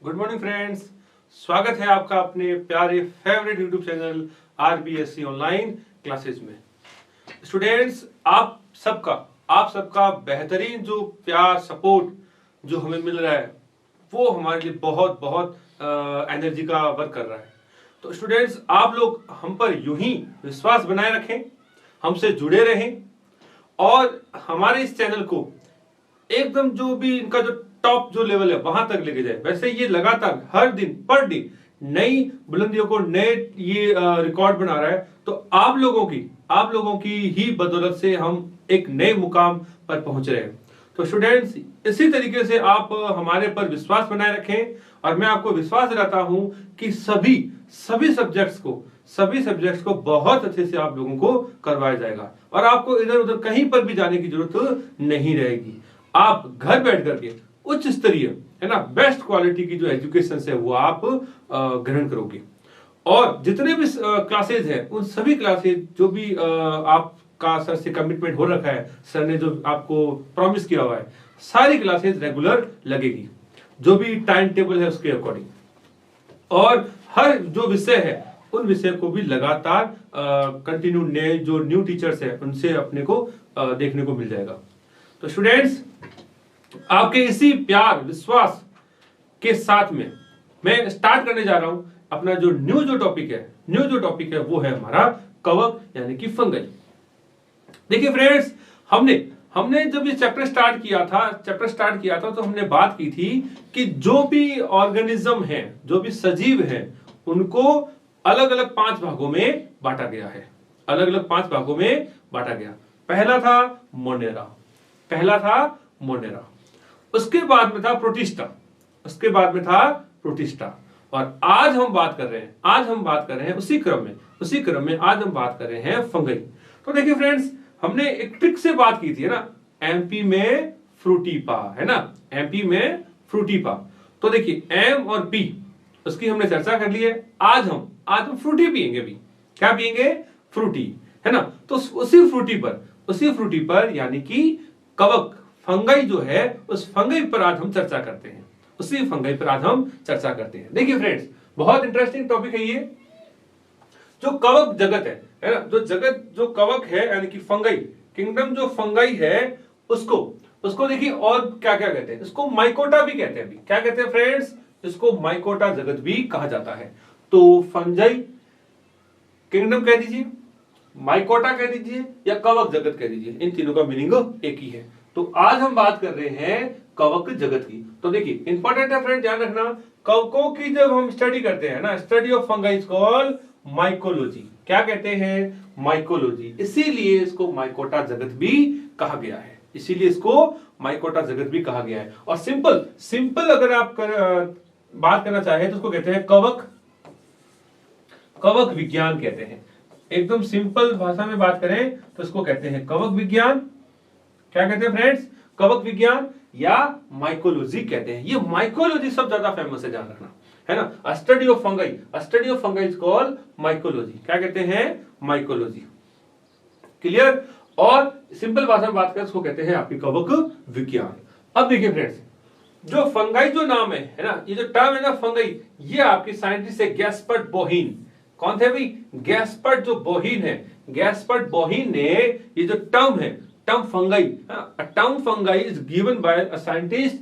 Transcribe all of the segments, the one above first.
Good morning friends. स्वागत है आपका अपने प्यारे favourite YouTube channel RBSC online classes में। स्टूडेंट्स, आप सबका बेहतरीन जो प्यार सपोर्ट जो हमें मिल रहा है वो हमारे लिए बहुत बहुत एनर्जी का वर्क कर रहा है। तो स्टूडेंट्स, आप लोग हम पर यूं ही विश्वास बनाए रखें, हमसे जुड़े रहें और हमारे इस चैनल को एकदम जो भी इनका जो टॉप जो लेवल है वहां तक लेके जाए। वैसे ये लगातार हर दिन पर डे नई बुलंदियों को नए ये रिकॉर्ड बना रहा है। तो आप लोगों की ही बदौलत से हम एक नए मुकाम पर पहुंच रहे हैं। तो स्टूडेंट्स, इसी तरीके से आप हमारे पर विश्वास बनाए रखें और मैं आपको विश्वास दिलाता हूं कि सभी सब्जेक्ट्स को बहुत अच्छे से आप लोगों को करवाया जाएगा और आपको इधर उधर कहीं पर भी जाने की जरूरत नहीं रहेगी। आप घर बैठ करके उच्च स्तरीय है ना बेस्ट क्वालिटी की जो एजुकेशन है वो आप ग्रहण करोगे। और जितने भी क्लासेज हैं उन सभी क्लासेज जो भी आपका सर से कमिटमेंट हो रखा है, सर ने जो आपको प्रॉमिस किया हुआ है, सारी क्लासेज रेगुलर लगेगी जो भी टाइम टेबल है उसके अकॉर्डिंग। और हर जो विषय है उन विषय को भी लगातार कंटिन्यू नए जो न्यू टीचर्स हैं उनसे अपने को देखने को मिल जाएगा। तो स्टूडेंट्स, आपके इसी प्यार विश्वास के साथ में मैं स्टार्ट करने जा रहा हूं अपना जो न्यू जो टॉपिक है वो है हमारा कवक यानी कि फंगई। देखिए फ्रेंड्स, हमने जब ये चैप्टर स्टार्ट किया था तो हमने बात की थी कि जो भी ऑर्गेनिज्म है, जो भी सजीव है, उनको अलग अलग 5 भागों में बांटा गया है। पहला था मोनेरा, उसके बाद में था प्रोटिस्टा, और आज हम बात कर रहे हैं उसी क्रम में आज हम बात कर रहे हैं फंगई। तो देखिए फ्रेंड्स, हमने एक ट्रिक से बात की थी ना, एमपी में फ्रूटीपा है ना, तो देखिए एम और पी उसकी हमने चर्चा कर ली है। आज हम फ्रूटी पिएंगे भी। क्या पिएंगे? फ्रूटी, है ना। तो उसी फ्रूटी पर यानी कि कवक फंगई जो है उस फंगई पर आज हम चर्चा करते हैं। देखिए फ्रेंड्स, बहुत इंटरेस्टिंग टॉपिक है ये। जो कवक जगत है ना, जो कवक है यानी कि फंगई किंगडम, जो फंगई है उसको देखिए और क्या क्या कहते हैं। इसको माइकोटा भी कहते हैं। अभी क्या कहते हैं फ्रेंड्स? इसको माइकोटा जगत भी कहा जाता है। तो फंजाई किंगडम कह दीजिए, माइकोटा कह दीजिए या कवक जगत कह दीजिए, इन तीनों का मीनिंग एक ही है। तो आज हम बात कर रहे हैं कवक जगत की। तो देखिए इंपॉर्टेंट है फ्रेंड, ध्यान रखना, कवकों की जब हम स्टडी करते हैं ना, study of fungi is called mycology. क्या कहते हैं? माइकोलॉजी। इसीलिए इसको माइकोटा जगत भी कहा गया है। और सिंपल अगर आप बात करना चाहे तो उसको कहते हैं कवक विज्ञान कहते हैं। एकदम सिंपल भाषा में बात करें तो इसको कहते हैं कवक विज्ञान। क्या कहते हैं फ्रेंड्स? कवक विज्ञान या माइकोलॉजी कहते हैं। ये माइकोलॉजी सब ज्यादा फेमस है, ध्यान रखना, है ना। Study of fungi is called mycology. क्या कहते हैं? माइकोलॉजी। क्लियर? और सिंपल भाषा में बात करें उसको कहते हैं आपकी कवक विज्ञान। अब देखिए फ्रेंड्स, जो फंगाई जो नाम है ना, ये जो टर्म है ना फंगाई, ये आपकी साइंटिस्ट है गैस्पर्ड बोहीन। कौन थे भाई? गैस्पर्ड जो बोहीन है, गैस्पर्ड बोहीन ने ये जो टर्म है, term fungi is given by a scientist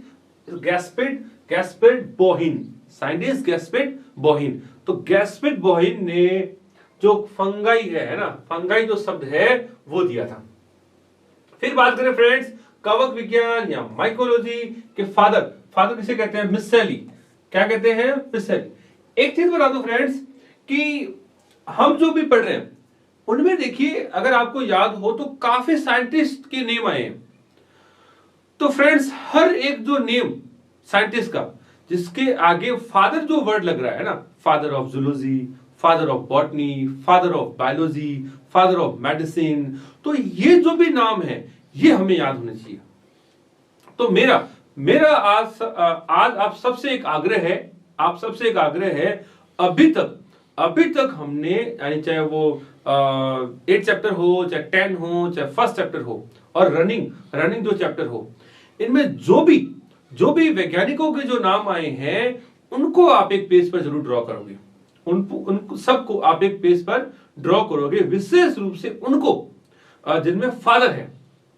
Gaspard Bauhin. तो गैस्पर्ड बोहीन ने जो फंगाई है ना, फंगाई जो शब्द है वो दिया था। फिर बात करें फ्रेंड्स कवक विज्ञान या माइकोलॉजी के फादर किसे कहते हैं? मिस्सेली। क्या कहते हैं? मिस्सेली। एक चीज बता दूं फ्रेंड्स कि हम जो भी पढ़ रहे हैं उनमें देखिए, अगर आपको याद हो तो काफी साइंटिस्ट के नेम आए हैं। तो फ्रेंड्स, हर एक जो नेम साइंटिस्ट का जिसके आगे फादर जो वर्ड लग रहा है ना, father of zoology, father of botany, father of biology, father of medicine, तो ये जो भी नाम है ये हमें याद होने चाहिए। तो मेरा आज आप सबसे एक आग्रह है, अभी तक हमने, यानी चाहे वो 8 चैप्टर हो, चाहे 10 हो, चाहे फर्स्ट चैप्टर हो, और रनिंग जो चैप्टर हो, इनमें जो भी वैज्ञानिकों के जो नाम आए हैं उनको आप एक पेज पर जरूर ड्रॉ करोगे, उन सबको आप एक पेज पर ड्रॉ करोगे, विशेष रूप से उनको जिनमें फादर है,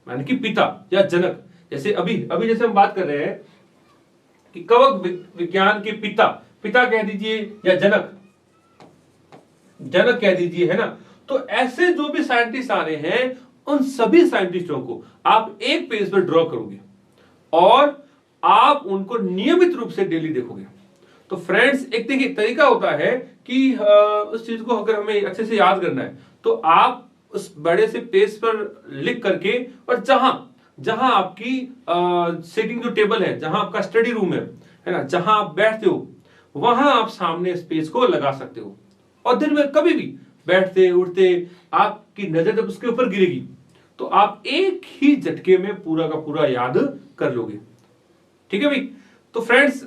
यानी कि पिता या जनक। जैसे अभी अभी जैसे हम बात कर रहे हैं कि कवक विज्ञान के पिता, पिता कह दीजिए या जनक, जनक कह दीजिए, है ना। तो ऐसे जो भी साइंटिस्ट आ रहे हैं उन सभी साइंटिस्टों को आप एक पेज पर ड्रॉ करोगे और आप उनको नियमित रूप से डेली देखोगे। तो फ्रेंड्स, एक देखिए तरीका होता है कि उस चीज को अगर हमें अच्छे से याद करना है तो आप उस बड़े से पेज पर लिख करके, और जहां जहां आपकी सीटिंग जो टेबल है, जहां आपका स्टडी रूम है ना, जहां आप बैठते हो, वहां आप सामने इस पेज को लगा सकते हो। और दिन में कभी भी बैठते उठते आपकी नजर जब उसके ऊपर गिरेगी तो आप एक ही झटके में पूरा का पूरा याद कर लोगे। ठीक है भाई। तो फ्रेंड्स,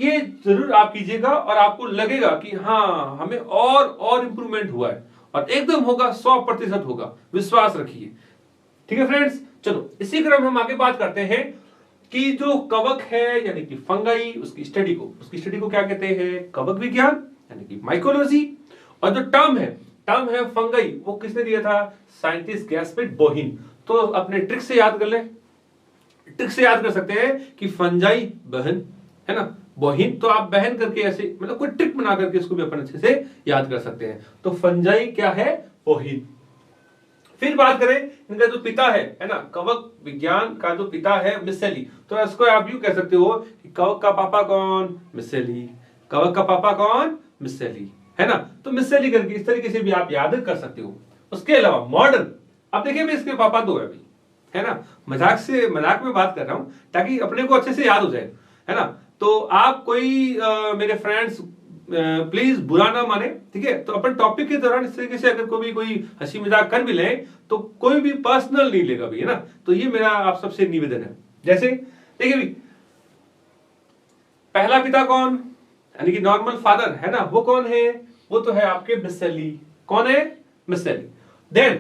ये जरूर आप कीजिएगा और आपको लगेगा कि हाँ, हमें और इंप्रूवमेंट हुआ है, और एकदम होगा, 100% होगा, विश्वास रखिए। ठीक है फ्रेंड्स, चलो इसी क्रम हम आगे बात करते हैं कि जो कवक है यानी कि फंगाई, उसकी स्टडी को क्या कहते हैं? कवक विज्ञान यानी कि माइकोलॉजी। और जो टर्म है फंगाई, वो किसने दिया था? साइंटिस्ट गैस्पेट बोहिन। तो अपने ट्रिक से याद कर ले, ट्रिक से याद कर सकते हैं कि फंजाई बहन, है ना, बोहिन। तो आप बहन करके ऐसे, मतलब कोई ट्रिक बना करके इसको भी अपन अच्छे से याद कर सकते हैं। तो फंजाई क्या है? बोहिन। फिर बात करें इनका जो पिता है ना, कवक विज्ञान का जो पिता है मिसेली। तो इसको आप यूं कह सकते हो कि कवक का पापा कौन? मिसेली। कवक का पापा कौन? मिसेली, है ना। तो मिसेली करके इस तरीके से भी आप याद कर सकते हो। उसके अलावा मॉडर्न, अब देखिए मैं इसके पापा दो है अभी, है ना, मजाक में बात कर रहा हूं ताकि अपने को अच्छे से याद हो जाए, है ना। तो आप कोई मेरे फ्रेंड्स प्लीज बुरा ना माने, ठीक है। तो अपन टॉपिक के दौरान इस तरीके से अगर कोई हंसी मजाक कर भी ले तो कोई भी पर्सनल नहीं लेगा भी, है ना। तो ये मेरा आप सबसे निवेदन है। जैसे देखिए भी, पहला पिता कौन, यानी कि नॉर्मल फादर, है ना, वो कौन है? वो तो है आपके मिसेली। कौन है? मिसेली। देन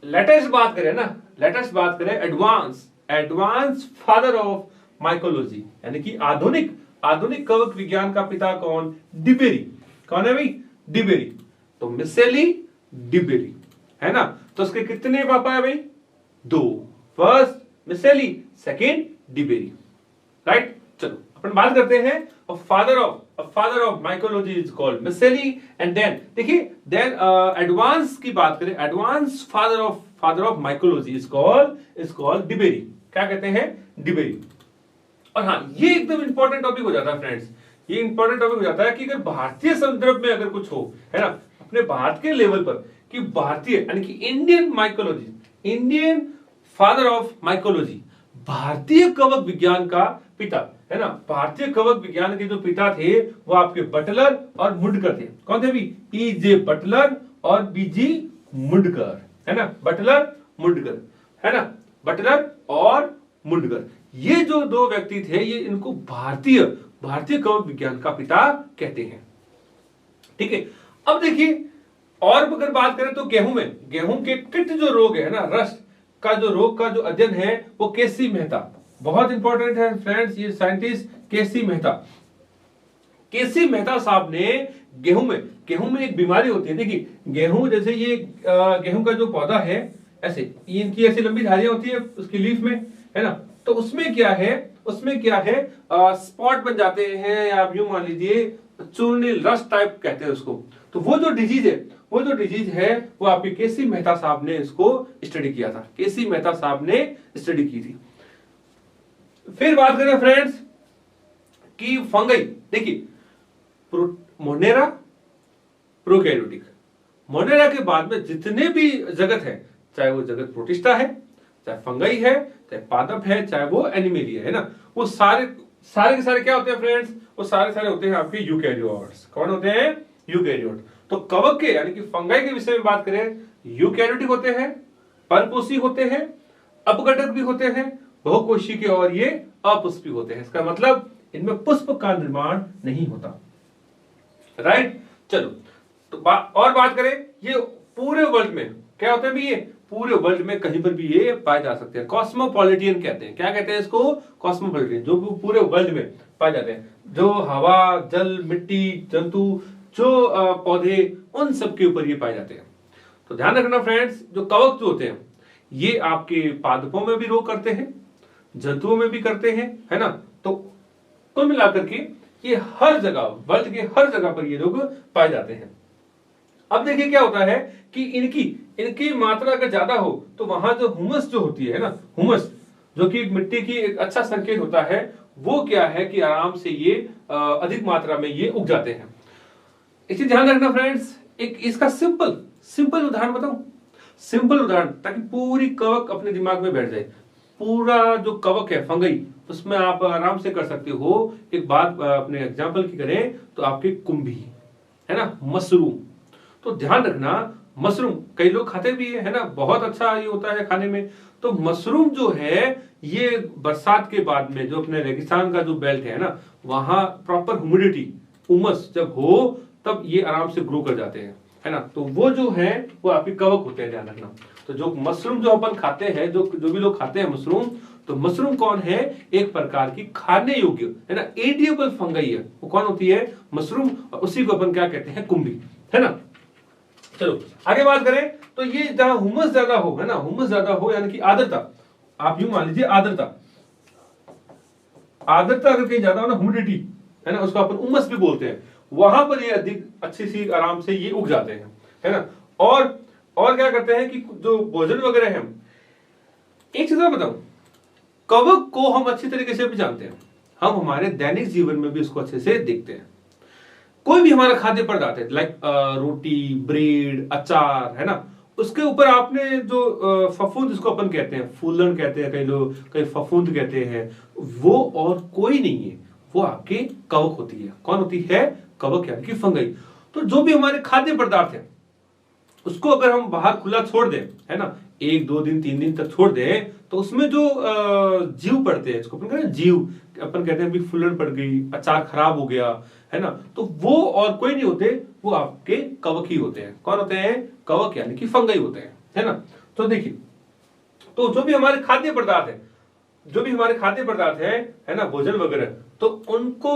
लेटेस्ट बात करें ना, लेटेस्ट बात करें एडवांस फादर ऑफ माइकोलॉजी, यानी कि आधुनिक कवक विज्ञान का पिता कौन? डिबेरी। कौन है भाई? डिबेरी। तो मिसेली, डिबेरी, है ना। तो उसके कितने पापा है भाई? 2। First Micheli, second de Bary, right. चलो अपन बात करते हैं father of mycology is called Micheli. And then देखिए, देन एडवांस की बात करें, advance father of mycology is called de Bary. क्या कहते हैं? डिबेरी। और हाँ, ये एकदम इंपॉर्टेंट टॉपिक हो जाता है फ्रेंड्स, ये इंपॉर्टेंट टॉपिक हो जाता है कि अगर भारतीय संदर्भ में अगर कुछ हो, है ना, अपने भारत के लेवल पर, कि भारतीय यानी कि Indian mycology, Indian father of mycology, भारतीय कवक विज्ञान का पिता, है ना। भारतीय कवक विज्ञान के जो पिता थे वो आपके बटलर और मुंडकर थे। कौन थे भी? E.J. बटलर और B.G. मुंडकर, है ना। बटलर मुंडकर, है ना, बटलर और मुंडकर, ये जो 2 व्यक्ति थे, ये इनको भारतीय कवक विज्ञान का पिता कहते हैं। ठीक है। अब देखिए, और अगर बात करें तो गेहूं के कीट जो रोग है ना, रस्ट का जो रोग का जो अध्ययन है, वो केसी मेहता, बहुत इंपॉर्टेंट है फ्रेंड्स, ये साइंटिस्ट केसी मेहता साहब ने गेहूं में एक बीमारी होती है। देखिए, गेहूं जैसे ये गेहूं का जो पौधा है, ऐसे इनकी ऐसी लंबी धारियां होती है उसकी लीफ में, है ना। तो उसमें क्या है, स्पॉट बन जाते हैं, या आप यूं मान लीजिए चूर्णिल रस्ट टाइप कहते हैं उसको। तो वो जो डिजीज है वो आपके केसी मेहता साहब ने इसको स्टडी किया था, केसी मेहता साहब ने स्टडी की थी। फिर बात करें फ्रेंड्स कि फंगई, देखिए मोनेरा, प्रोकैरियोटिक, मोनेरा के बाद में जितने भी जगत है, चाहे वो जगत प्रोटिस्टा है, चाहे फंगई है, चाहे पादप है, चाहे वो एनिमेलिया है ना, वो सारे के सारे क्या होते हैं फ्रेंड्स? वो सारे होते हैं आपके यूकैरियोट्स। कौन होते हैं? यूकैरियोट। तो कवक के यानी कि फंगाई के विषय में बात करें, यूकैरियोटिक होते हैं, परपोषी होते हैं, अपघटक भी होते हैं, बहुकोशी के, और ये अपुष्पी होते हैं। इसका मतलब इनमें पुष्प का निर्माण नहीं होता, राइट। चलो, तो और बात करें, ये पूरे वर्ल्ड में क्या होते हैं? ये पूरे वर्ल्ड में कहीं पर भी ये पाए जा सकते हैं। कॉस्मोपॉलिटियन कहते हैं। क्या कहते हैं इसको? कॉस्मोपॉलिटियन, जो पूरे वर्ल्ड में पाए जाते हैं। जो हवा, जल, मिट्टी, जंतु, जो पौधे, उन सब के ऊपर ये पाए जाते हैं। तो ध्यान रखना फ्रेंड्स, जो कवक जो होते हैं ये आपके पादपों में भी रोग करते हैं, जंतुओं में भी करते हैं, है ना। तो कुल मिलाकर के ये हर जगह, वर्ल्ड के हर जगह पर ये रोग पाए जाते हैं। अब देखिए क्या होता है कि इनकी मात्रा अगर ज्यादा हो तो वहां जो हुमस जो होती है ना, हुमस जो कि मिट्टी की एक अच्छा संकेत होता है, वो क्या है कि आराम से ये अधिक मात्रा में ये उग जाते हैं। इसे ध्यान रखना फ्रेंड्स। एक इसका सिंपल उदाहरण बताऊं, सिंपल उदाहरण, ताकि पूरी कवक अपने दिमाग में बैठ जाए। पूरा जो कवक है फंगई, उसमें आप आराम से कर सकते हो। एक बात अपने एग्जाम्पल की करें तो आपके कुंभी, है ना, मशरूम। तो ध्यान रखना, मशरूम कई लोग खाते भी है ना, बहुत अच्छा ये होता है खाने में। तो मशरूम जो है ये बरसात के बाद में जो अपने रेगिस्तान का जो बेल्ट है ना, वहां प्रॉपर ह्यूमिडिटी, उमस जब हो तब ये आराम से ग्रो कर जाते हैं, है ना। तो वो जो है वो आपके कवक होते हैं, ध्यान रखना। तो जो मशरूम जो अपन खाते हैं, जो भी लोग खाते हैं मशरूम, तो मशरूम कौन है? एक प्रकार की खाने योग्य, है ना, एडिएबल फंगई है। वो कौन होती है? मशरूम। और उसी को अपन क्या कहते हैं? कुंभी, है ना। चलो आगे बात करें तो ये जहां हुमस ज्यादा हो, है ना, हुमस ज्यादा हो यानी कि आर्द्रता, आप यूं मान लीजिए आर्द्रता अगर कहीं ज्यादा हो ना, ह्यूमिडिटी, है ना, उसको अपन उमस भी बोलते हैं, वहां पर ये अधिक अच्छी सी आराम से ये उग जाते हैं, है ना। और क्या करते हैं कि जो भोजन वगैरह है, एक चीज मैं बताऊं, कवक को हम अच्छी तरीके से भी जानते हैं, हम हमारे दैनिक जीवन में भी इसको अच्छे से देखते हैं। कोई भी हमारा खाद्य पदार्थ है, लाइक रोटी, ब्रेड, अचार, है ना, उसके ऊपर आपने जो फफूंद जिसको अपन कहते हैं, फूलन कहते हैं कई लोग, कई फफूंद कहते हैं, वो और कोई नहीं है, वो आपके कवक होती है। कौन होती है? कवक यानी कि फंगई। तो जो भी हमारे खाद्य पदार्थ है उसको अगर हम बाहर खुला छोड़ दें, है ना, 1, 2 दिन, 3 दिन तक छोड़ दें, तो उसमें जो जीव पड़ते हैं, इसको अपन कहते हैं जीव, अपन कहते हैं भी फुलन पड़ गई, अचार खराब हो गया, है ना, तो वो और कोई नहीं होते, वो आपके कवक ही होते हैं। कौन होते हैं? कवक यानी कि फंगई होते हैं, है ना। तो देखिए, तो जो भी हमारे खाद्य पदार्थ है ना, भोजन वगैरह, तो उनको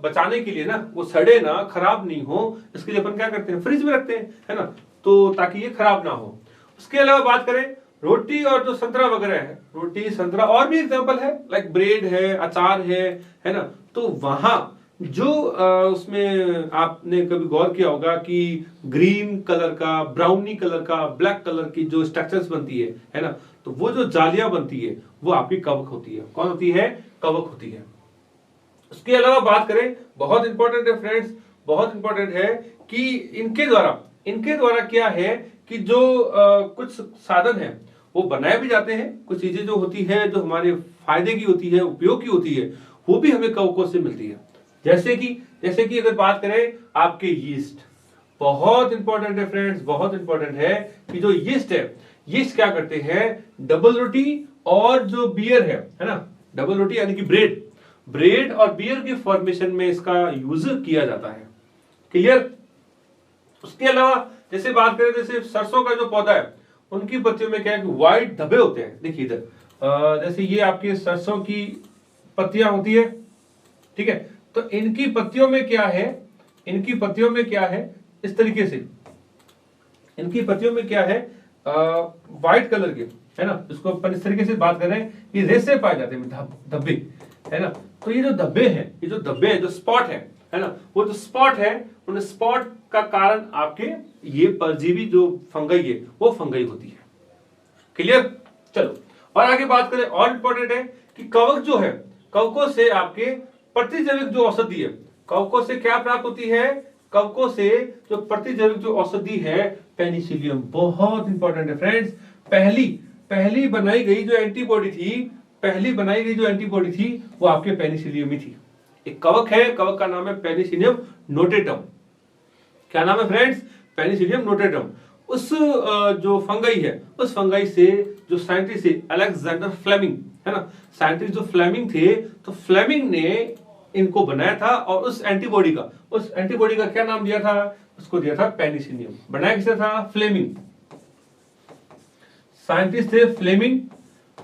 बचाने के लिए ना, वो सड़े ना, खराब नहीं हो, इसके लिए अपन क्या करते हैं? फ्रिज में रखते हैं, है ना, तो ताकि ये खराब ना हो। उसके अलावा बात करें रोटी और जो संतरा वगैरह है, रोटी, संतरा, और भी एग्जांपल है, लाइक ब्रेड है, अचार है ना, तो वहां जो उसमें आपने कभी गौर किया होगा कि ग्रीन कलर का, ब्राउनी कलर का, ब्लैक कलर की जो स्ट्रक्चर्स बनती है ना, तो वो जो जालियां बनती है वो आपकी कवक होती है। कौन होती है? कवक होती है। उसके अलावा बात करें, बहुत इंपॉर्टेंट है फ्रेंड्स, बहुत इंपॉर्टेंट है कि इनके द्वारा क्या है कि जो कुछ साधन है वो बनाए भी जाते हैं। कुछ चीजें जो होती है, जो हमारे फायदे की होती है, उपयोग की होती है, वो भी हमें कवकों से मिलती है। जैसे कि अगर बात करें आपके यीस्ट, बहुत इंपॉर्टेंट है फ्रेंड्स, बहुत इंपॉर्टेंट है कि जो यीस्ट है, यीस्ट क्या करते हैं? डबल रोटी और जो बियर है ना, डबल रोटी यानी कि ब्रेड और बियर के फॉर्मेशन में इसका यूज किया जाता है। क्लियर? उसके अलावा जैसे बात करें, जैसे सरसों का जो पौधा है, उनकी पत्तियों में क्या है कि व्हाइट धब्बे होते हैं। देखिए इधर जैसे ये आपकी सरसों की पत्तियां होती है, ठीक है, तो इनकी पत्तियों में क्या है, इस तरीके से इनकी पत्तियों में क्या है, व्हाइट कलर के, है ना, इसको अपन इस तरीके से बात कर रहे हैं, ये रेसे पाए जाते हैं, धब्बे, है ना। तो ये जो धब्बे हैं, जो स्पॉट है ना, वो जो स्पॉट है, उन स्पॉट का कारण आपके ये परजीवी जो फंगई है, वो फंगई होती है। क्लियर? चलो और आगे बात करें, और इंपॉर्टेंट है कि कवक जो है, कवकों से आपके प्रतिजैविक जो औषधि है, कवकों से क्या प्राप्त होती है? कवकों से जो प्रतिजैविक जो औषधि है, पेनिसिलियम, बहुत इंपॉर्टेंट है फ्रेंड्स। पहली बनाई गई जो एंटीबॉडी थी, वो आपके पेनिसिलियम ही थी। एक कवक है, कवक का नाम है पेनिसिलियम नोटेटम। क्या नाम है फ्रेंड्स? Penicillium notatum. उस जो फंगई है, उस फंगई से जो साइंटिस्ट है अलेक्जेंडर फ्लेमिंग, है ना, साइंटिस्ट जो फ्लेमिंग थे, तो फ्लेमिंग ने इनको बनाया था, और उस एंटीबॉडी का क्या नाम दिया था? उसको दिया था पेनिसिलियम। बनाया किसने था? फ्लेमिंग। साइंटिस्ट थे फ्लेमिंग।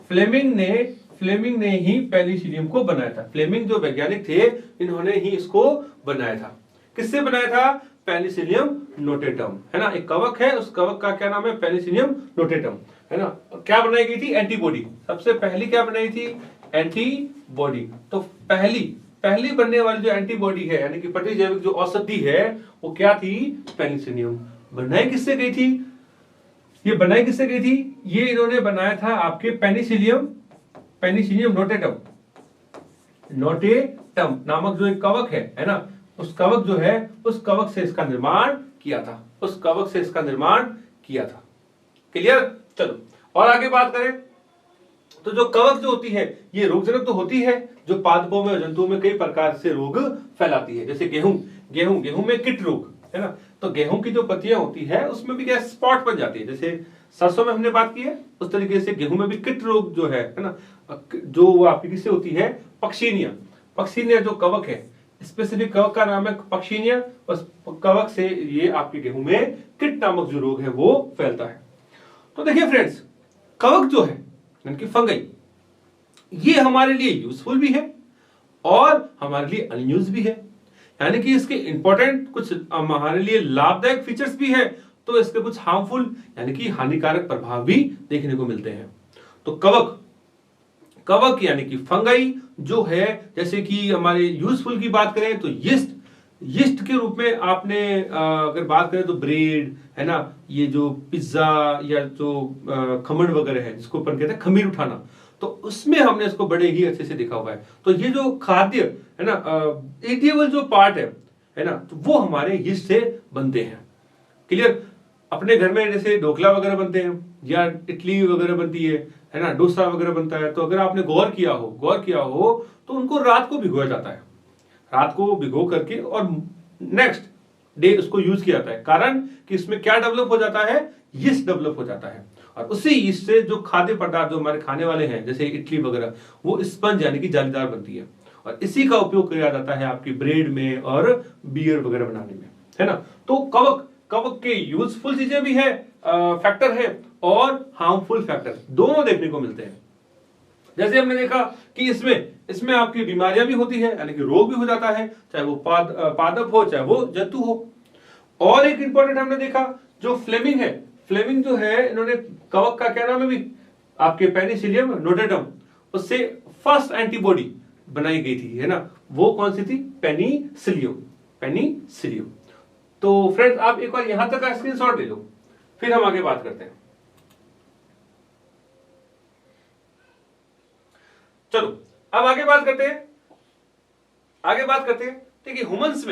फ्लेमिंग ने ही पेनिसिलियम को बनाया था। फ्लेमिंग जो वैज्ञानिक थे, इन्होंने ही इसको बनाया था। किससे बनाया था? पेनिसिलियम नोटेटम, है ना, एक कवक है, उस कवक का क्या नाम है? पेनिसिलियम नोटेटम, है ना। क्या बनाई गई थी? एंटीबॉडी। सबसे पहली क्या बनाई थी? एंटीबॉडी। तो पहली बनने वाली जो एंटीबॉडी है, यानी कि प्रतिजैविक जो औषधि है, वो क्या थी? पेनिसिलियम। बनाई किससे गई थी? ये बनाई किससे गई थी? ये इन्होंने बनाया था आपके पेनिसिलियम नोटेटम नामक जो एक कवक है ना, उस कवक जो है, उस कवक से इसका निर्माण किया था। क्लियर? चलो और आगे बात करें तो जो कवक जो होती है, ये रोगजनक तो होती है, जो पादपों में, जंतुओं में कई प्रकार से रोग फैलाती है। जैसे गेहूं में कीट रोग, है ना, तो गेहूं की जो पत्तियां होती है उसमें भी क्या स्पॉट बन जाती है। जैसे सरसों में हमने बात की है, उस तरीके से गेहूं में भी कीट रोग जो है ना, जो आपकी किससे होती है? पक्षीनिया जो कवक है, स्पेसिफिक कवक का नाम है पक्षीनिया। उस कवक से ये आपके गेहूं में कीट नामक जो रोग है वो फैलता है। तो देखिए फ्रेंड्स, कवक जो है यानी कि फंगई, ये हमारे लिए यूजफुल भी है और हमारे लिए अनयूज भी है। यानी कि इसके इंपॉर्टेंट कुछ हमारे लिए लाभदायक फीचर्स भी है, तो इसके कुछ हार्मफुल यानी कि हानिकारक प्रभाव भी देखने को मिलते हैं। तो कवक यानी कि फंगई जो है, जैसे कि हमारे यूजफुल की बात करें तो यीस्ट के रूप में आपने अगर बात करें तो ब्रेड, है ना, ये जो पिज्जा या जो खमण वगैरह है, जिसको अपन कहते हैं खमीर उठाना, तो उसमें हमने इसको बड़े ही अच्छे से देखा हुआ है। तो ये जो खाद्य है ना, एडिबल जो पार्ट है ना, तो वो हमारे यीस्ट से बनते हैं। क्लियर? अपने घर में जैसे ढोकला वगैरह बनते हैं या इडली वगैरह बनती है ना, डोसा वगैरह बनता है, तो अगर आपने गौर किया हो तो उनको रात को भिगोया जाता है। रात को भिगो करके और नेक्स्ट डे उसको यूज किया जाता है। कारण कि इसमें क्या डेवलप हो जाता है? यीस्ट डेवलप हो जाता है, और उसी यीस्ट से जो खाद्य पदार्थ जो हमारे खाने वाले हैं, जैसे इडली वगैरह, वो स्पंज यानी कि जालीदार बनती है, और इसी का उपयोग किया जाता है आपकी ब्रेड में और बियर वगैरह बनाने में, है ना। तो कवक के यूजफुल चीजें भी है, फैक्टर है, और हार्मफुल फैक्टर दोनों देखने को मिलते हैं। जैसे हमने देखा कि इसमें आपकी बीमारियां भी होती है, यानी कि रोग भी हो जाता है, चाहे वो पादप हो चाहे वो जंतु हो। और एक इंपॉर्टेंट हमने देखा जो फ्लेमिंग जो है, इन्होंने कवक का क्या नाम है भी? आपके पेनिसिलियम नोटेटम, उससे फर्स्ट एंटीबॉडी बनाई गई थी, है ना। वो कौन सी थी? पेनिसिलियम। तो फ्रेंड्स, आप एक बार यहां तक का स्क्रीनशॉट ले लो, फिर हम आगे बात करते हैं। चलो अब आगे बात करते हैं। देखिए ह्यूमंस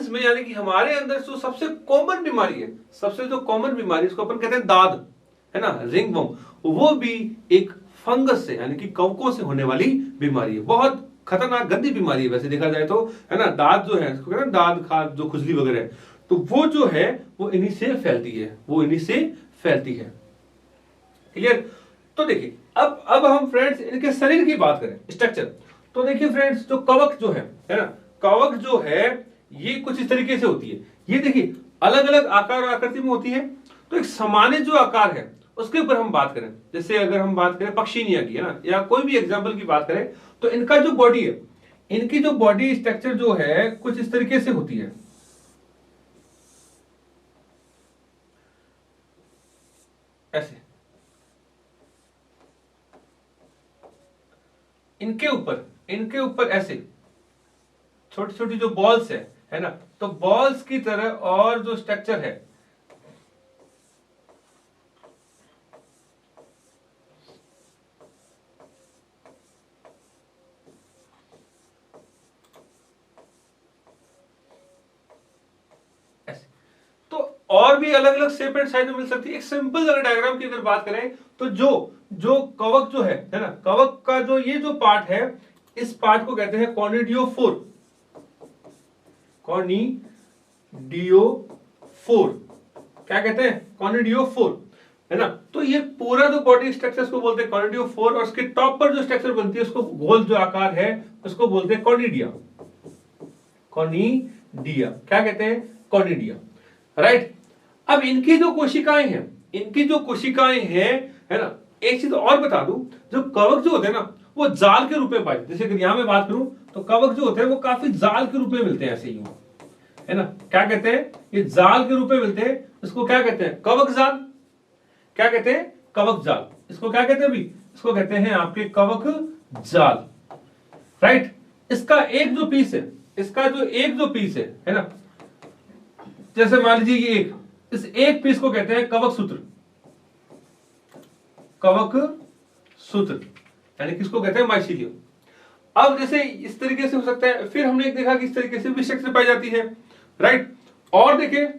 में यानी कि हमारे अंदर जो सबसे कॉमन बीमारी है, इसको अपन कहते हैं दाद, है ना, रिंगवर्म, वो भी एक फंगस से यानी कि कवकों से होने वाली बीमारी है। बहुत खतरनाक गंदी बीमारी है वैसे देखा जाए तो, है ना। दाद जो है, इसको कहते हैं दाद, खाद, जो खुजली वगैरह है, तो वो जो है वो इन्हीं से फैलती है। क्लियर? तो देखिए अब हम फ्रेंड्स इनके शरीर की बात करें, स्ट्रक्चर। तो देखिए फ्रेंड्स, जो कवक जो है ना, कवक जो है ये कुछ इस तरीके से होती है। ये देखिए अलग अलग आकार और आकृति में होती है। तो एक सामान्य जो आकार है उसके ऊपर हम बात करें, जैसे अगर हम बात करें पक्षीनिया की, है ना, या कोई भी एग्जाम्पल की बात करें, तो इनका जो बॉडी है, इनकी जो बॉडी स्ट्रक्चर जो है कुछ इस तरीके से होती है। ऐसे इनके ऊपर ऐसे छोटी छोटी जो बॉल्स है ना, तो बॉल्स की तरह और जो स्ट्रक्चर है, ऐसे, तो और भी अलग अलग शेप एंड साइज में मिल सकती है। एक सिंपल अगर डायग्राम की अगर बात करें तो जो कवक जो है ना, कवक का जो ये जो पार्ट है, इस पार्ट को कहते हैं कॉनिडियोफोर। क्या कहते हैं? कॉनिडियोफोर, है ना। तो ये पूरा जो बॉडी स्ट्रक्चर को बोलते हैं कॉनिडियोफोर, और उसके टॉप पर जो स्ट्रक्चर बनती है, उसको गोल जो आकार है उसको बोलते हैं कॉनिडिया। क्या कहते हैं? Conidia, right. अब इनकी जो कोशिकाएं हैं है ना। एक चीज और बता दूं, जो कवक जो होते हैं ना वो जाल के रूप में पाए, जैसे अगर यहां मैं बात करूं तो कवक जो होते हैं वो काफी जाल के रूप में मिलते हैं, ऐसे ही है ना। क्या कहते हैं, ये जाल के रूप में मिलते हैं, इसको क्या कहते हैं, कवक जाल। क्या कहते हैं, कवक जाल। इसको क्या कहते हैं अभी, इसको कहते हैं आपके कवक जाल, राइट। इसका एक जो पीस है, इसका जो एक जो पीस है ना, जैसे मान लीजिए ये एक, इस एक पीस को कहते हैं कवक सूत्र। कवक सूत्र यानी किसको कहते हैं, माइसीलियम। अब जैसे इस तरीके से हो सकता है, फिर हमने देखा कि इस तरीके से भी स्ट्रक्चर पाई जाती है, राइट। और देखें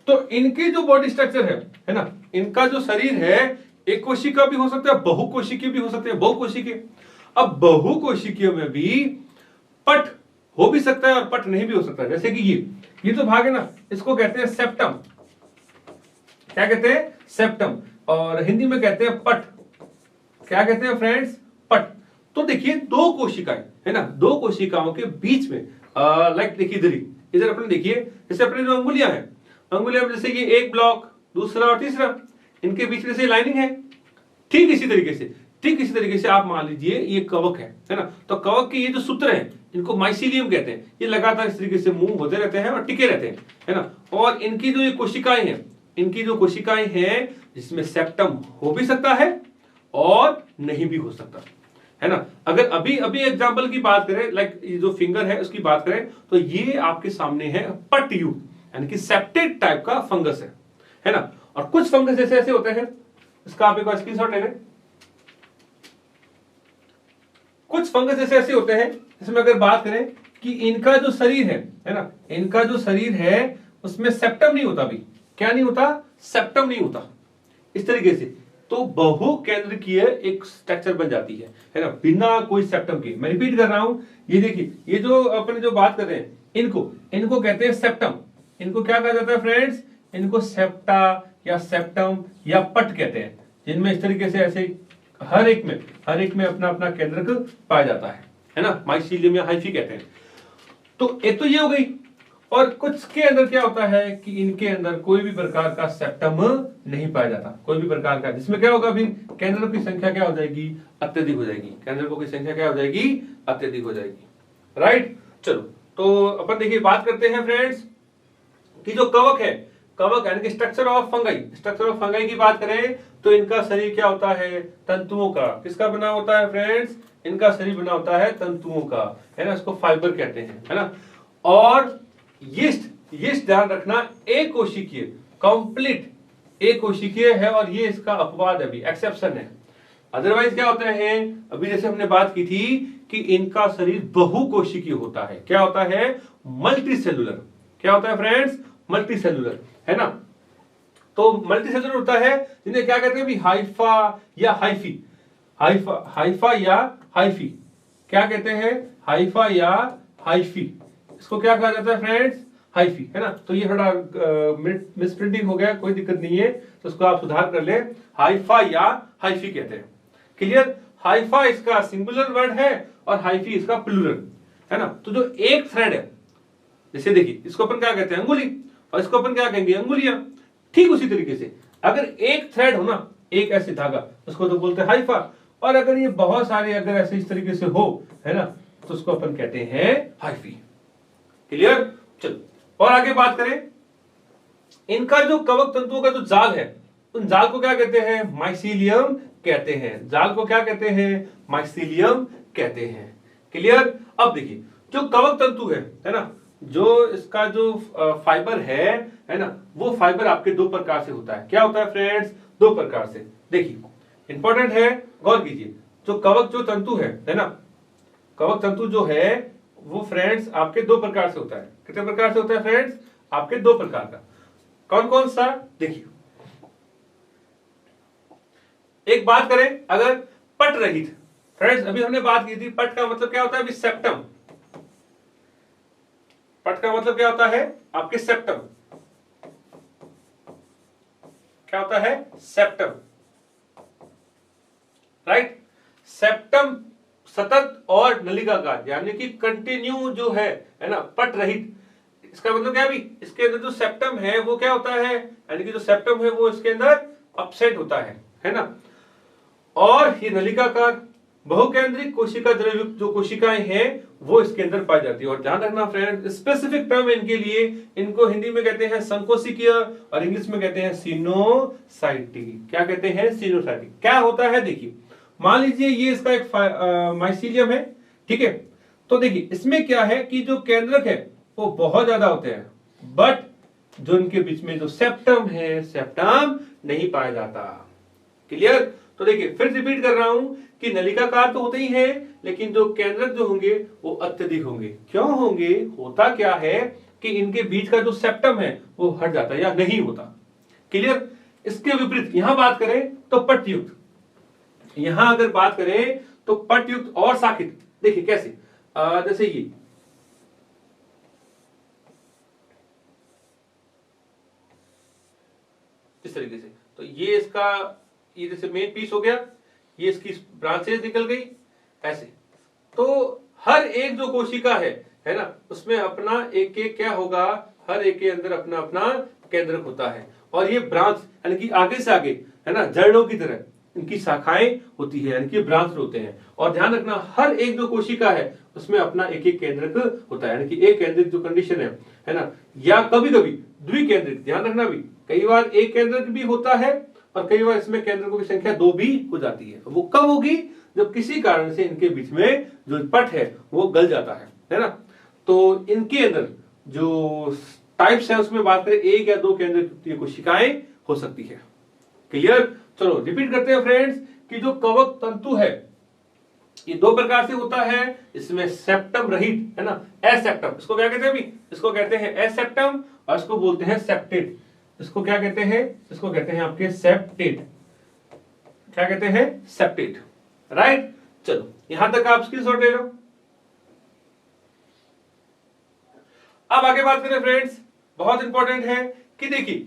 तो इनकी जो बॉडी स्ट्रक्चर है ना, इनका जो शरीर है एक कोशिका भी हो सकता है, बहुकोशिकीय भी हो सकते हैं, बहुकोशिकीय। अब बहुकोशिकीय में भी पट हो भी सकता है और पट नहीं भी हो सकता है। जैसे कि ये तो भाग है ना, इसको कहते हैं सेप्टम। क्या कहते हैं, सेप्टम। और हिंदी में कहते हैं पट। क्या कहते हैं फ्रेंड्स, पट। तो देखिए दो कोशिकाएं है ना, दो कोशिकाओं के बीच में लाइक देखिए इधर अपने देखिए, जैसे अपने जो अंगुलियां हैं, अंगुलियां में जैसे ये एक ब्लॉक, दूसरा और तीसरा, इनके बीच में से लाइनिंग है। ठीक इसी तरीके से आप मान लीजिए ये कवक है ना। तो कवक के ये जो सूत्र हैं इनको माइसीलियम कहते हैं। ये लगातार इस तरीके से मूव होते रहते हैं और टिके रहते हैं, है ना। और इनकी जो ये कोशिकाएं हैं, इनकी जो कोशिकाएं हैं जिसमें सेप्टम हो भी सकता है और नहीं भी हो सकता, है ना। अगर अभी एग्जांपल की बात करें, लाइक ये जो फिंगर है उसकी बात करें, तो ये आपके सामने है पटयू यानी कि सेप्टेड टाइप का फंगस है ना। और कुछ फंगस ऐसे होते हैं, इसका आप एक स्क्रीनशॉट ले लें। कुछ फंगस ऐसे होते हैं जिसमें अगर बात करें कि इनका जो शरीर है ना, इनका जो शरीर है उसमें सेप्टम नहीं होता। भी क्या नहीं होता, सेप्टम नहीं होता। इस तरीके से तो बहुकेंद्रकीय एक स्ट्रक्चर बन जाती है ना, बिना कोई सेप्टम के। मैं रिपीट कर रहा हूं, ये देखिए ये जो अपने जो बात कर रहे हैं इनको कहते हैं सेप्टम। इनको क्या कहा जाता है फ्रेंड्स, इनको सेप्टा या सेप्टम या पट कहते हैं, जिनमें इस तरीके से ऐसे हर एक में अपना अपना केंद्रक पाया जाता है ना। माइसीलियम या हाइफी कहते हैं। तो एक तो ये हो गई। और कुछ के अंदर क्या होता है कि इनके अंदर कोई भी प्रकार का सेप्टम नहीं पाया जाता, कोई भी प्रकार का, जिसमें क्या होगा, फिर केंद्रों की संख्या क्या हो जाएगी, अत्यधिक हो जाएगी। केंद्रों की संख्या क्या हो जाएगी, अत्यधिक हो जाएगी, राइट। चलो तो अपन देखिए बात करते हैं फ्रेंड्स कि जो कवक है, कवक यानी कि स्ट्रक्चर ऑफ फंगाई की बात करें तो इनका शरीर क्या होता है, तंतुओं का। किसका बना होता है फ्रेंड्स, इनका शरीर बना होता है तंतुओं का, है ना। इसको फाइबर कहते हैं, है ना। और यीस्ट ध्यान रखना, एक कोशिकीय, कंप्लीट एक कोशिकीय है, और ये इसका अपवाद है, एक्सेप्शन है। अदरवाइज क्या होता है, अभी जैसे हमने बात की थी कि इनका शरीर बहुकोशिकीय होता है। क्या होता है, मल्टी सेलुलर। क्या होता है फ्रेंड्स, मल्टी सेलुलर, है ना। तो मल्टी सेलुलर होता है जिन्हें क्या कहते हैं, हाइफा या हाइफी। हाइफा या हाइफी क्या कहते हैं, हाइफा या हाइफी। इसको क्या कहा जाता है फ्रेंड्स, हाइफी, है ना। तो ये थोड़ा मिसप्रिंटिंग हो गया, कोई दिक्कत नहीं है, तो उसको आप सुधार कर ले, हाइफा या हाइफी कहते हैं। क्लियर। हाइफा इसका सिंगुलर वर्ड है और हाइफी इसका प्लूरल, है ना। तो जो एक थ्रेड है, जैसे देखिए इसको अपन क्या कहते हैं, अंगुली, और इसको अपन क्या कहेंगे, अंगुलियां। ठीक उसी तरीके से अगर एक थ्रेड हो ना, एक ऐसे धागा, उसको तो बोलते हैं हाइफा। और अगर ये बहुत सारे अगर ऐसे इस तरीके से हो, है ना, तो उसको अपन कहते हैं हाइफी। क्लियर। चलो और आगे बात करें, इनका जो कवक तंतुओं का जो जाल है, उन जाल को क्या कहते हैं, माइसीलियम कहते हैं। जाल को क्या कहते हैं, माइसीलियम कहते हैं। क्लियर। अब देखिए जो कवक तंतु है ना, जो इसका जो फाइबर है ना, वो फाइबर आपके दो प्रकार से होता है। क्या होता है फ्रेंड्स, दो प्रकार से। देखिए इंपॉर्टेंट है, गौर कीजिए। जो कवक जो तंतु है ना, कवक तंतु जो है वो फ्रेंड्स आपके दो प्रकार से होता है। कितने प्रकार से होता है फ्रेंड्स, आपके दो प्रकार का। कौन कौन सा, देखिए एक बात करें अगर पट रहित, फ्रेंड्स अभी हमने बात की थी, पट का मतलब क्या होता है, सेप्टम। पट का मतलब क्या होता है, आपके सेप्टम। क्या होता है, सेप्टम, राइट। सेप्टम सतत और नलिकाकार यानी कि कंटिन्यू जो है ना, पट रहित। इसका मतलब क्या है, इसके अंदर जो सेप्टम है वो क्या होता है, यानी कि जो सेप्टम है वो इसके अंदर अपसेट होता है है ना। और ये नलिकाकार बहुकेंद्रिक कोशिका द्रवयुक्त जो कोशिकाएं हैं वो इसके अंदर पाई जाती है। और ध्यान रखना फ्रेंड, स्पेसिफिक टर्म इनके लिए, इनको हिंदी में कहते हैं संकोशिकीय और इंग्लिश में कहते हैं सिनोसाइटिक। क्या कहते हैं? सिनोसाइटिक। क्या होता है देखिए, मान लीजिए ये इसका एक माइसीलियम है, ठीक है। तो देखिए इसमें क्या है कि जो केंद्रक है वो बहुत ज्यादा होते हैं, बट जो इनके बीच में जो सेप्टम है, सेप्टम नहीं पाया जाता। क्लियर? तो देखिए फिर रिपीट कर रहा हूं कि नलिकाकार तो होते ही हैं, लेकिन जो केंद्रक जो होंगे वो अत्यधिक होंगे। क्यों होंगे? होता क्या है कि इनके बीच का जो सेप्टम है वो हट जाता है या नहीं होता। क्लियर? इसके विपरीत यहां बात करें तो पटयुक्त, यहां अगर बात करें तो पटयुक्त और साकित, देखिए कैसे, जैसे ये इस तरीके से, तो ये इसका, ये जैसे मेन पीस हो गया, ये इसकी ब्रांचेस निकल गई ऐसे। तो हर एक जो कोशिका है ना, उसमें अपना एक एक क्या होगा, हर एक के अंदर अपना अपना केंद्रक होता है। और ये ब्रांच यानी कि आगे से आगे, है ना, जड़ों की तरह इनकी शाखाएं होती है, यानी कि ब्रांच होते हैं। और ध्यान रखना हर एक जो कोशिका है उसमें अपना एक एक केंद्रक होता है, यानी कि एक केंद्रिक जो कंडीशन है ना, या कभी कभी द्विकेंद्रिक। ध्यान रखना भी, कई बार एक केंद्रक भी होता है और कई बार इसमें केंद्रकों की संख्या 2 भी हो जाती है। वो कब होगी? जब किसी कारण से इनके बीच में जो पट है वो गल जाता है ना। तो इनके अंदर जो टाइप्स है उसमें बात करें, एक या दो केंद्रक कोशिकाएं हो सकती है। क्लियर? चलो रिपीट करते हैं फ्रेंड्स कि जो कवक तंतु है ये दो प्रकार से होता है। इसमें सेप्टम रहित, है ना, एसेप्टम, इसको क्या कहते हैं अभी? इसको कहते हैं एसेप्टम, और इसको बोलते हैं सेप्टेट। इसको क्या कहते हैं? इसको कहते हैं आपके सेप्टेट। क्या कहते हैं? सेप्टेट। राइट? चलो यहां तक आप स्क्रीनशॉट ले लो। अब आगे बात करें फ्रेंड्स, बहुत इंपॉर्टेंट है कि देखिए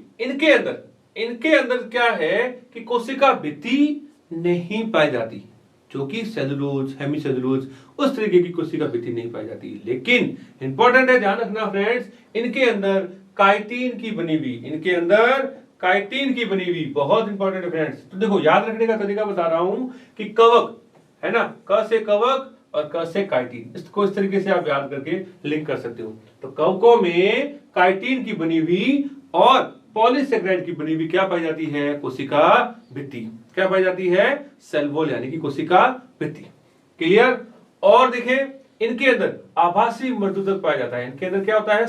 इनके अंदर क्या है कि कोशिका भित्ति नहीं पाई जाती, जो कि सेलुलोज, हेमीसेलुलोज, उस तरीके की कोशिका भित्ति नहीं पाई जाती। लेकिन इंपॉर्टेंट है, ध्यान रखना फ्रेंड्स, इनके अंदर काइटिन की बनी हुई, इनके अंदर काइटिन की बनी हुई, बहुत इंपॉर्टेंट है फ्रेंड्स। तो देखो याद रखने का तरीका बता रहा हूं कि कवक, है ना, क से कवक और क से काइटिन, इसको इस तरीके से आप याद करके लिंक कर सकते हो। तो कवकों में काइटिन की बनी हुई और पॉलीसेकेराइड की बनी हुई क्या पाई जाती है? कोशिका भित्ति। क्या पाई जाती है? सेल वॉल, यानी कि कोशिका भित्ति। क्लियर? और देखें इनके अंदर आभासी मर्दूतक पाया जाता है। इनके अंदर क्या होता है?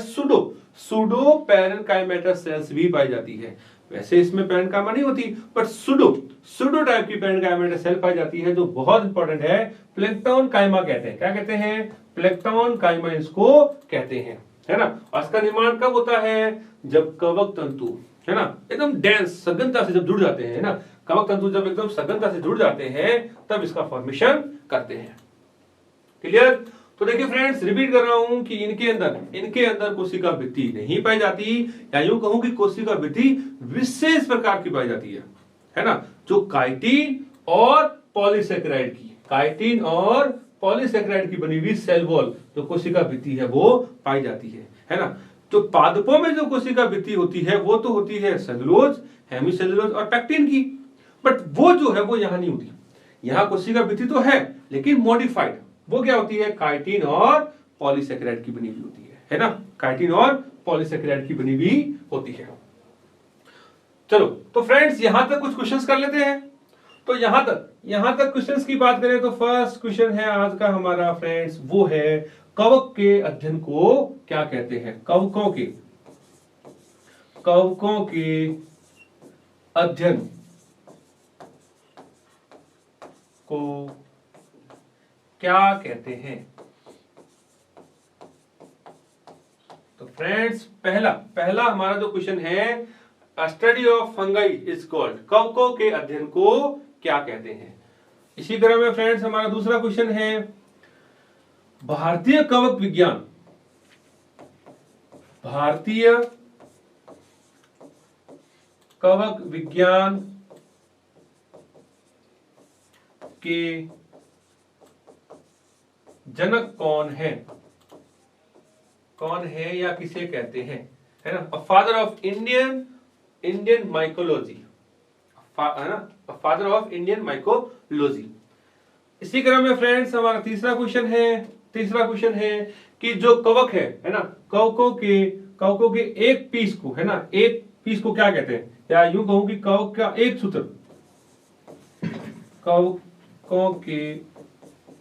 सूडो पैरेनकाइमेटस सेल्स भी पाई जाती है। वैसे इसमें पैरेनकाइमा नहीं होती, पर सूडो टाइप की पैरेनकाइमेटस सेल पाई जाती है, जो बहुत इंपॉर्टेंट है। प्लैंक्टन काइमा कहते हैं। क्या कहते हैं? प्लैंक्टन काइमा इसको कहते हैं, है ना। और इसका निर्माण कब होता है? जब कवक तंतु, है ना, एकदम डेंस सघनता से जब जुड़ जाते हैं, है ना, कवक तंतु जब एकदम सघनता से जुड़ जाते हैं तब इसका फॉर्मेशन करते हैं। क्लियर? तो देखिए फ्रेंड्स, रिपीट कर रहा हूं कि इनके अंदर कोशिका भित्ति नहीं पाई जाती, या यूं कहूं कि कोशिका भित्ति विशेष प्रकार की पाई जाती है ना, जो काइटिन और पॉलीसेकेराइड की बनी हुई सेल वॉल जो कोशिका भित्ति है वो पाई जाती है ना। तो पादपों में जो कोशिका भित्ति होती है वो तो होती है सेलुलोज, हेमीसेलुलोज और पैक्टिन की, बट वो जो है वो यहां नहीं होती। यहां कोशिका भित्ति तो है लेकिन मॉडिफाइड, वो क्या होती है? काइटिन और पॉलीसेकेराइड की बनी हुई होती है ना, काइटिन और पॉलीसेकेराइड की बनी हुई होती है। चलो तो फ्रेंड्स यहां तक कुछ क्वेश्चंस कर लेते हैं। तो यहां तक क्वेश्चंस की बात करें तो फर्स्ट क्वेश्चन है आज का हमारा फ्रेंड्स, वो है कवक के अध्ययन को क्या कहते हैं? कवकों के अध्ययन को क्या कहते हैं? तो फ्रेंड्स पहला हमारा जो क्वेश्चन है, study of fungi is called, कवकों के अध्ययन को क्या कहते हैं? इसी तरह में फ्रेंड्स हमारा दूसरा क्वेश्चन है, भारतीय कवक विज्ञान के जनक कौन है या किसे कहते हैं, है ना, फादर ऑफ इंडियन माइकोलॉजी, है ना, फादर ऑफ इंडियन माइकोलॉजी। इसी क्रम में फ्रेंड्स हमारा तीसरा क्वेश्चन है कि जो कवक है ना, कवकों के एक पीस को, है ना, एक पीस को क्या कहते हैं, या यूं कहूं कि कवक का एक सूत्र, कवकों के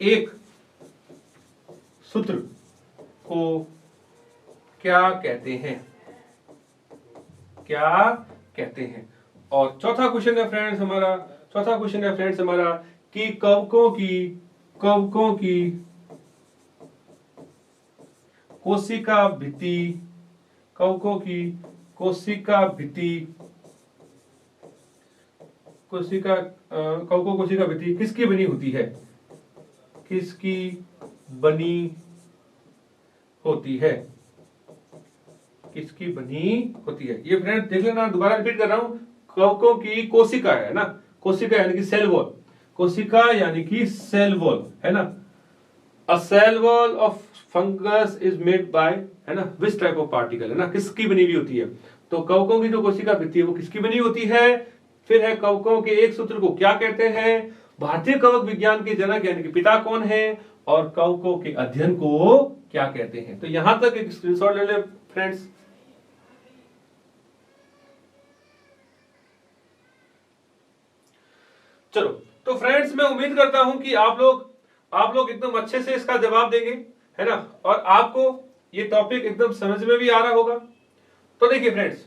एक सूत्र को क्या कहते हैं, और चौथा क्वेश्चन है फ्रेंड्स हमारा कि कवकों की कोशिका भित्ति, कवकों कोशिका भित्ति किसकी बनी होती है, ये फ्रेंड्स देख लेना, दोबारा रिपीट कर रहा हूं। कवकों की कोशिका है ना, कोशिका यानी कि सेल वॉल, कोशिका यानी कि सेल वॉल, है ना। A cell wall of fungus is made by, है ना, विच टाइप ऑफ पार्टिकल, है ना, किसकी बनी हुई होती है। तो कवकों की जो कोशिका भित्ति है वो किसकी बनी होती है। फिर है कवकों के एक सूत्र को क्या कहते हैं, भारतीय कवक विज्ञान के जनक यानी कि पिता कौन है, और कवकों के अध्ययन को क्या कहते हैं। तो यहां तक एक स्क्रीनशॉट ले ले फ्रेंड्स। चलो, तो फ्रेंड्स मैं उम्मीद करता हूं कि आप लोग एकदम अच्छे से इसका जवाब देंगे, है ना, और आपको ये टॉपिक एकदम समझ में भी आ रहा होगा। तो देखिए फ्रेंड्स,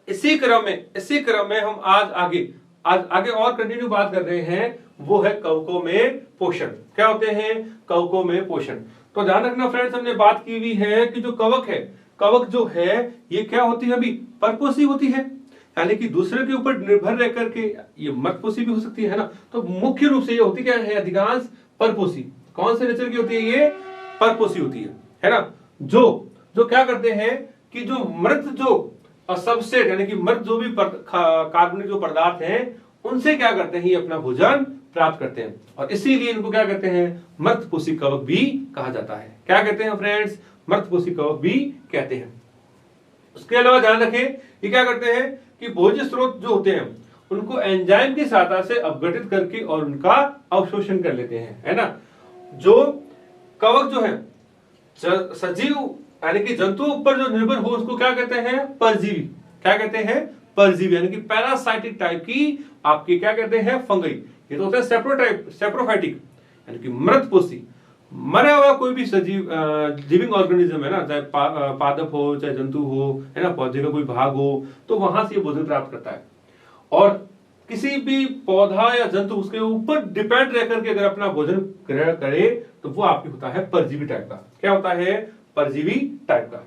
इसी क्रम में हम आज आगे और कंटिन्यू बात कर रहे हैं, वो है कवकों में पोषण। क्या होते हैं कवकों में पोषण। तो ध्यान रखना फ्रेंड्स, हमने बात की हुई है कि जो कवक जो है ये क्या होती है, अभी परपोषी होती है, यानी कि दूसरे के ऊपर निर्भर रह करके, ये मतपोषी भी हो सकती है ना। तो मुख्य रूप से ये होती क्या है, अधिकांश परपोषी। कौन से नेचर की होती है, ये परपोषी होती है ना। जो क्या करते हैं कि जो मृत जो सबस्ट्रेट यानी कि मृत जो भी कार्बनिक जो पदार्थ हैं उनसे क्या करते हैं, ये अपना भोजन प्राप्त करते हैं, और इसीलिए इनको क्या कहते हैं, मृतपोषी कवक भी कहा जाता है। क्या कहते हैं फ्रेंड्स, मृतपोषी कवक भी कहते हैं। उसके अलावा ध्यान रखें, ये क्या करते हैं कि भोज्य स्रोत जो होते हैं उनको एंजाइम की सहायता से अपघटित करके और उनका अवशोषण कर लेते हैं, है ना। जो कवक जो है सजीव यानी कि जंतु ऊपर जो निर्भर हो उसको क्या कहते हैं, परजीवी। क्या कहते हैं, परजीवी, यानी कि पैरासाइटिक टाइप की आपकी क्या कहते हैं, फंगई। ये तो होता है सेप्रोफाइटिक यानी कि मृतपोषी, मरा हुआ कोई भी सजीव लिविंग ऑर्गेनिज्म है ना, चाहे पादप हो चाहे जंतु हो, है ना, पौधे का कोई भाग हो, तो वहां से ये भोजन प्राप्त करता है। और किसी भी पौधा या जंतु उसके ऊपर डिपेंड रह करके अगर अपना भोजन ग्रहण करे तो वो आपकी होता है परजीवी टाइप का। क्या होता है, परजीवी टाइप का।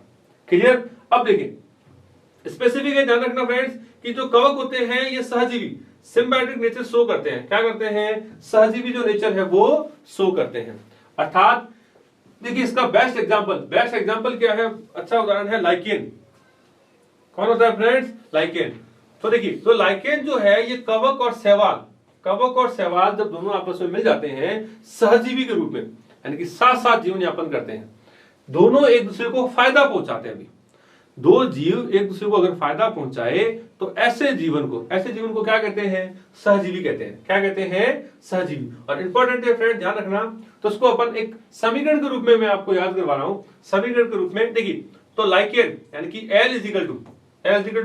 क्लियर। अब देखिए स्पेसिफिक है, ध्यान रखना फ्रेंड्स कि जो कवक होते हैं ये सहजीवी सिम्बायोटिक नेचर शो करते हैं। क्या करते हैं, सहजीवी जो नेचर है वो शो करते हैं। अर्थात देखिए इसका बेस्ट एग्जांपल क्या है, अच्छा उदाहरण है लाइकेन। कौन होता है फ्रेंड्स, लाइकेन। तो देखिए तो लाइकेन जो है ये कवक और शैवाल जब दोनों आपस में मिल जाते हैं सहजीवी के रूप में, यानी कि साथ साथ जीवन यापन करते हैं, दोनों एक दूसरे को फायदा पहुंचाते हैं। अभी दो जीव एक दूसरे को अगर फायदा पहुंचाए तो ऐसे जीवन को क्या कहते हैं, सहजीवी कहते हैं। क्या कहते हैं, सहजीवी। और इंपॉर्टेंट है फ्रेंड, ध्यान रखना। तो उसको अपन एक समीकरण के रूप में मैं आपको याद करवा रहा हूं। समीकरण के रूप में देखिए, तो लाइकेन यानी कि L इज इक्वल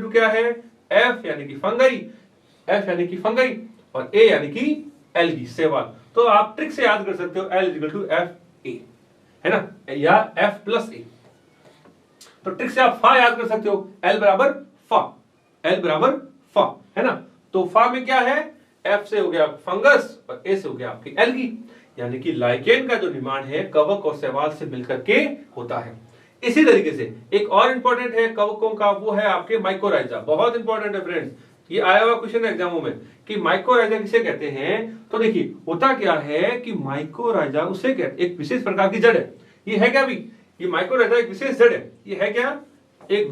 टू क्या है, F यानी कि फंगई, और A यानी कि एल्गी, शैवाल। तो आप ट्रिक से याद कर सकते हो, L is equal to FA, है ना, या F प्लस A। तो ट्रिक से आप फा याद कर सकते हो, L बराबर फा, है ना। तो फा में क्या है, F से हो गया फंगस और A से हो गया आपकी एल्गी। यानी कि लाइकेन का जो निर्माण है कवक और शैवाल से मिलकर के होता है। इसी तरीके से एक और इंपॉर्टेंट है कवकों का, वो है आपके माइकोराइजा। बहुत इंपॉर्टेंट है फ्रेंड्स, ये आया हुआ क्वेश्चन है एग्जामों में कि माइकोराइजा किसे कहते हैं। तो देखिए होता क्या है कि माइकोराइजा उसे कहते, एक विशेष प्रकार की जड़ है। ये है क्या, अभी ये माइकोराइजा एक विशेष जड़ है। ये है क्या, एक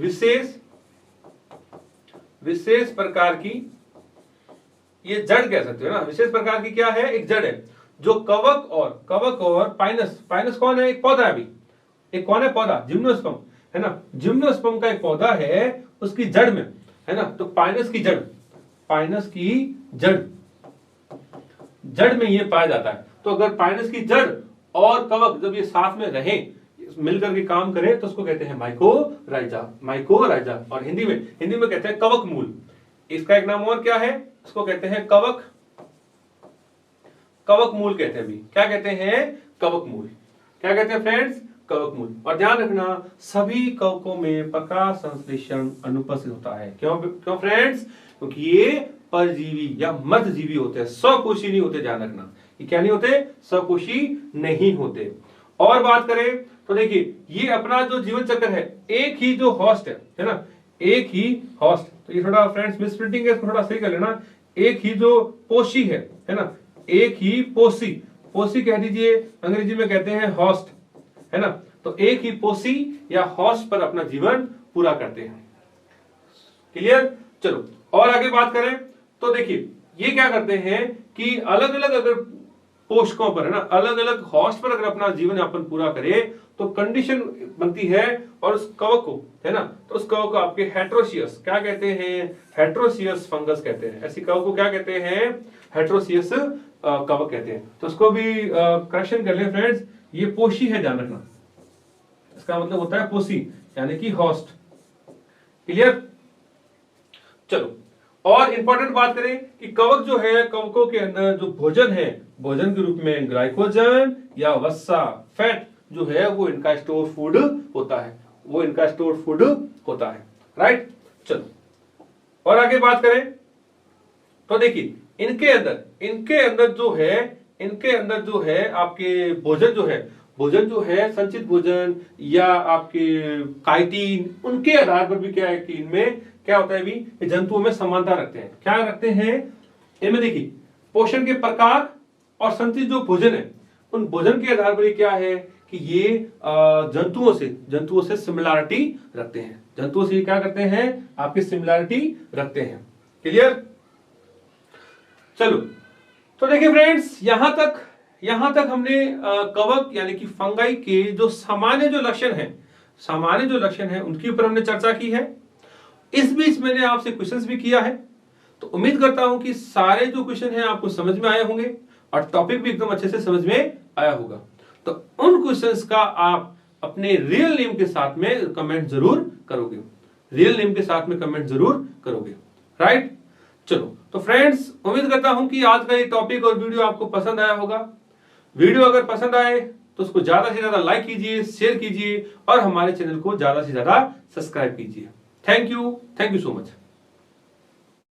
विशेष प्रकार की ये जड़ कह सकते हो ना। विशेष प्रकार की क्या है, एक जड़ है जो कवक और पाइनस कौन है, एक पौधा है। अभी एक कौन है, पौधा, जिम्नोस्पर्म, है ना। जिम्नोस्पर्म का एक पौधा है, उसकी जड़ में, है ना। तो पाइनस की जड़ पाइनस की जड़, जड़ में ये पाया जाता है। तो अगर पाइनस की जड़ और कवक जब ये साथ में रहें, मिलकर के काम करें, तो उसको कहते हैं माइकोराइजा, माइकोराइजा। और हिंदी में कहते हैं कवक मूल। इसका एक नाम और क्या है, इसको कहते हैं कवक मूल कहते हैं भी। क्या कहते हैं, कवक मूल। क्या कहते हैं फ्रेंड्स, कवक मूल। और ध्यान रखना, सभी कवकों में प्रकाश संश्लेषण अनुपस्थित होता है। क्यों फ्रेंड्स, क्योंकि ये परजीवी या मध्यजीवी होते हैं, स्वकोशी नहीं होते। ध्यान रखना, ये क्या नहीं होते, स्वकोशी नहीं होते। और बात करें तो देखिए, ये अपना जो जीवन चक्र है, एक ही जो होस्ट है ना, एक ही होस्ट। तो ये थोड़ा फ्रेंड्स मिसप्रिंटिंग है, इसको थोड़ा सही कर लेना। एक ही जो पोषी है ना, एक ही पोषी कह दीजिए, अंग्रेजी में कहते हैं होस्ट, है ना। तो एक ही पोषी या होस्ट पर अपना जीवन पूरा करते हैं। क्लियर। चलो और आगे बात करें तो देखिए, ये क्या करते हैं कि अलग अलग अगर पोषकों पर, है ना, अलग अलग होस्ट पर अगर अपना जीवन यापन पूरा करे तो कंडीशन बनती है, और उस कवक को, है ना, तो उस कवक को आपके हेट्रोसियस क्या कहते हैं, हेट्रोसियस फंगस कहते हैं। ऐसी कवक को क्या कहते हैं, हेट्रोसियस कवक कहते हैं। तो उसको भी करेक्शन कर लें फ्रेंड्स, ये पोषी है, ध्यान रखना। इसका मतलब होता है पोषी, यानी कि होस्ट। क्लियर। चलो और इंपॉर्टेंट बात करें कि कवक जो है, कवकों के अंदर जो भोजन है, भोजन के रूप में ग्लाइकोजन या वसा, फैट जो है, वो इनका स्टोर फूड होता है, वो इनका स्टोर फूड होता है। राइट। चलो और आगे बात करें तो देखिए, इनके अंदर जो है आपके भोजन जो है संचित भोजन या आपके काइटिन, उनके आधार पर भी क्या है कि इनमें क्या होता है भी, जंतुओं में समानता रखते हैं। क्या रखते हैं इनमें, देखिए पोषण के प्रकार और संचित जो भोजन है, उन भोजन के आधार पर क्या है कि ये जंतुओं से सिमिलरिटी रखते हैं। जंतुओं से क्या करते हैं, आपकी सिमिलरिटी रखते हैं। क्लियर। चलो तो देखिए फ्रेंड्स, यहां तक हमने कवक यानी कि फंगाई के जो सामान्य जो लक्षण है उनके ऊपर हमने चर्चा की है। इस बीच मैंने आपसे क्वेश्चंस भी किया है, तो उम्मीद करता हूं कि सारे जो क्वेश्चन हैं आपको समझ में आए होंगे और टॉपिक भी एकदम अच्छे से समझ में आया होगा। तो उन क्वेश्चंस का आप अपने रियल नेम के साथ में कमेंट जरूर करोगे, राइट। चलो तो फ्रेंड्स, उम्मीद करता हूं कि आज का ये टॉपिक और वीडियो आपको पसंद आया होगा। वीडियो अगर पसंद आए तो उसको ज्यादा से ज्यादा लाइक कीजिए, शेयर कीजिए और हमारे चैनल को ज्यादा से ज्यादा सब्सक्राइब कीजिए। Thank you so much.